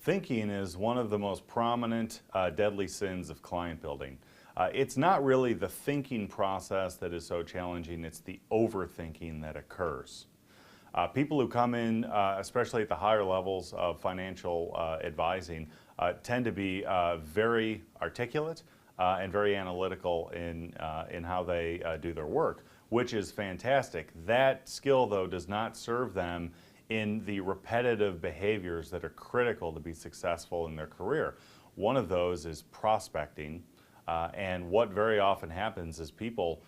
Thinking is one of the most prominent deadly sins of client building. It's not really the thinking process that is so challenging, it's the overthinking that occurs. People who come in, especially at the higher levels of financial advising, tend to be very articulate and very analytical in how they do their work, which is fantastic. That skill, though, does not serve them in the repetitive behaviors that are critical to be successful in their career. One of those is prospecting, and what very often happens is people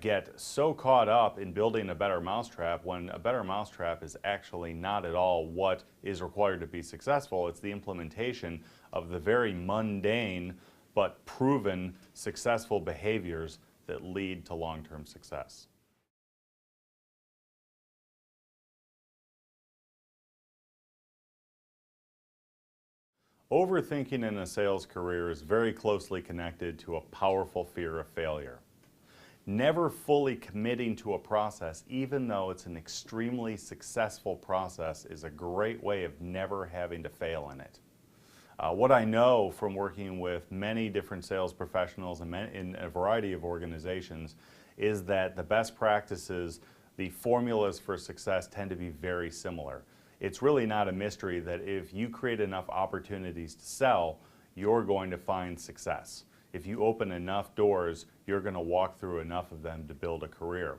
get so caught up in building a better mousetrap when a better mousetrap is actually not at all what is required to be successful. It's the implementation of the very mundane but proven successful behaviors that lead to long-term success. Overthinking in a sales career is very closely connected to a powerful fear of failure. Never fully committing to a process, even though it's an extremely successful process, is a great way of never having to fail in it. What I know from working with many different sales professionals in a variety of organizations is that the best practices, the formulas for success, tend to be very similar. It's really not a mystery that if you create enough opportunities to sell, you're going to find success. If you open enough doors, you're going to walk through enough of them to build a career.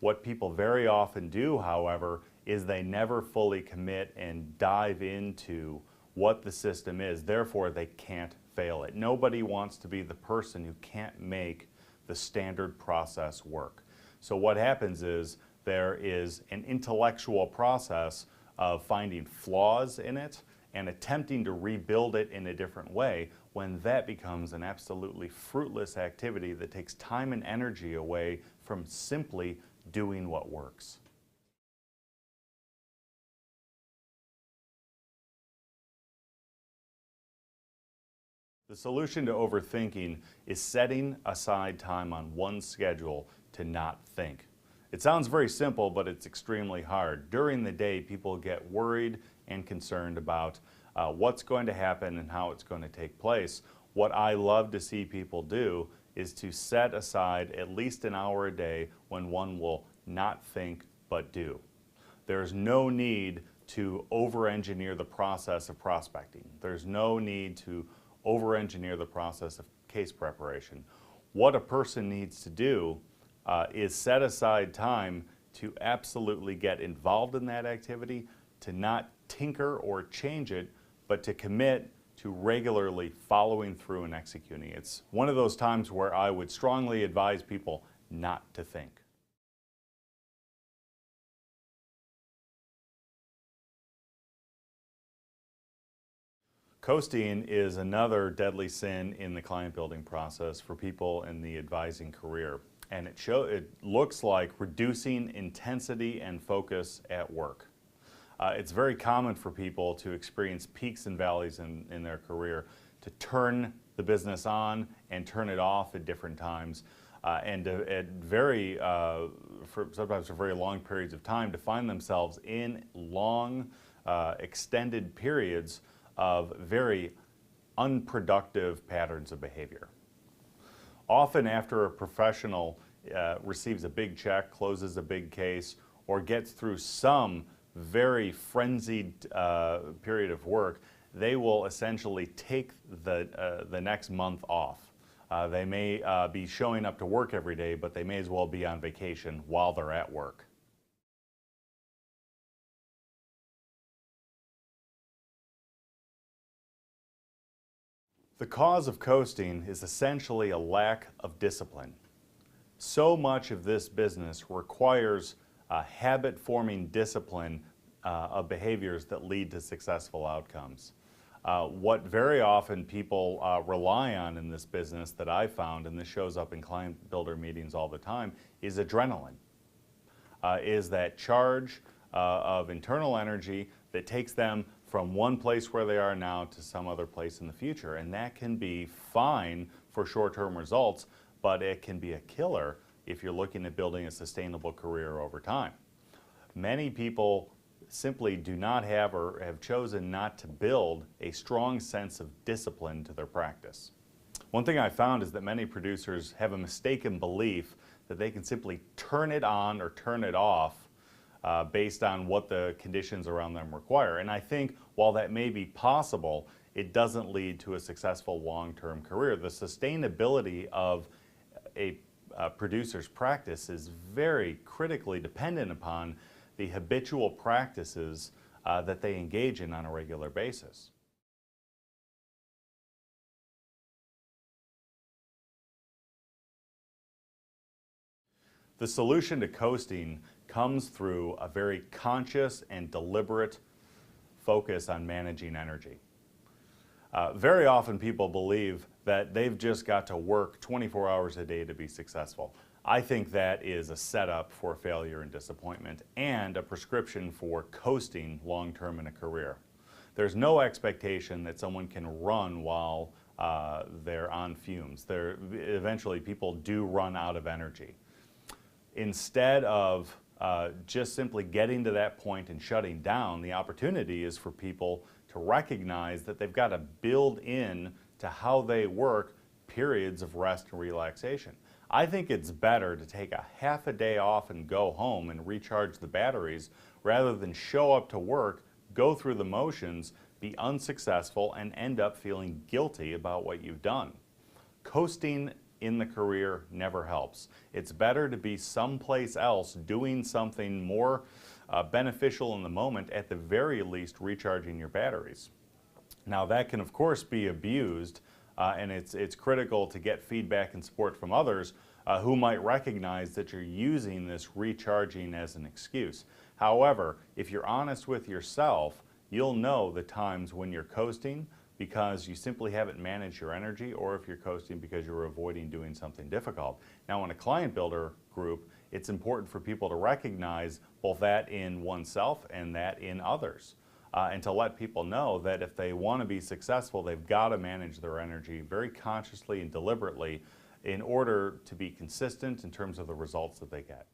What people very often do, however, is they never fully commit and dive into what the system is. Therefore, they can't fail it. Nobody wants to be the person who can't make the standard process work. So what happens is there is an intellectual process of finding flaws in it and attempting to rebuild it in a different way, when that becomes an absolutely fruitless activity that takes time and energy away from simply doing what works. The solution to overthinking is setting aside time on one's schedule to not think. It sounds very simple, but it's extremely hard. During the day, people get worried and concerned about what's going to happen and how it's going to take place. What I love to see people do is to set aside at least an hour a day when one will not think but do. There's no need to over-engineer the process of prospecting. There's no need to over-engineer the process of case preparation. What a person needs to do is set aside time to absolutely get involved in that activity, to not tinker or change it, but to commit to regularly following through and executing. It's one of those times where I would strongly advise people not to think. Coasting is another deadly sin in the client building process for people in the advising career. And it looks like reducing intensity and focus at work. It's very common for people to experience peaks and valleys in their career, to turn the business on and turn it off at different times, and sometimes for very long periods of time, to find themselves in long, extended periods of very unproductive patterns of behavior. Often after a professional receives a big check, closes a big case, or gets through some very frenzied period of work, they will essentially take the next month off. They may be showing up to work every day, but they may as well be on vacation while they're at work. The cause of coasting is essentially a lack of discipline. So much of this business requires habit-forming discipline of behaviors that lead to successful outcomes. What very often people rely on in this business that I've found, and this shows up in client builder meetings all the time, is adrenaline. Is that charge of internal energy that takes them from one place where they are now to some other place in the future. And that can be fine for short-term results, but it can be a killer if you're looking at building a sustainable career over time. Many people simply do not have or have chosen not to build a strong sense of discipline to their practice. One thing I found is that many producers have a mistaken belief that they can simply turn it on or turn it off based on what the conditions around them require. And I think while that may be possible, it doesn't lead to a successful long-term career. The sustainability of a producer's practice is very critically dependent upon the habitual practices that they engage in on a regular basis. The solution to coasting comes through a very conscious and deliberate focus on managing energy. Very often people believe that they've just got to work 24 hours a day to be successful. I think that is a setup for failure and disappointment and a prescription for coasting long-term in a career. There's no expectation that someone can run while they're on fumes. Eventually people do run out of energy. Instead of just simply getting to that point and shutting down, the opportunity is for people to recognize that they've got to build in to how they work periods of rest and relaxation. I think it's better to take a half a day off and go home and recharge the batteries rather than show up to work, go through the motions, be unsuccessful, and end up feeling guilty about what you've done. Coasting in the career never helps. It's better to be someplace else doing something more beneficial in the moment, at the very least recharging your batteries. Now that can of course be abused and it's critical to get feedback and support from others who might recognize that you're using this recharging as an excuse. However, if you're honest with yourself, you'll know the times when you're coasting because you simply haven't managed your energy, or if you're coasting because you're avoiding doing something difficult. Now in a client builder group, it's important for people to recognize both that in oneself and that in others. And to let people know that if they want to be successful, they've got to manage their energy very consciously and deliberately in order to be consistent in terms of the results that they get.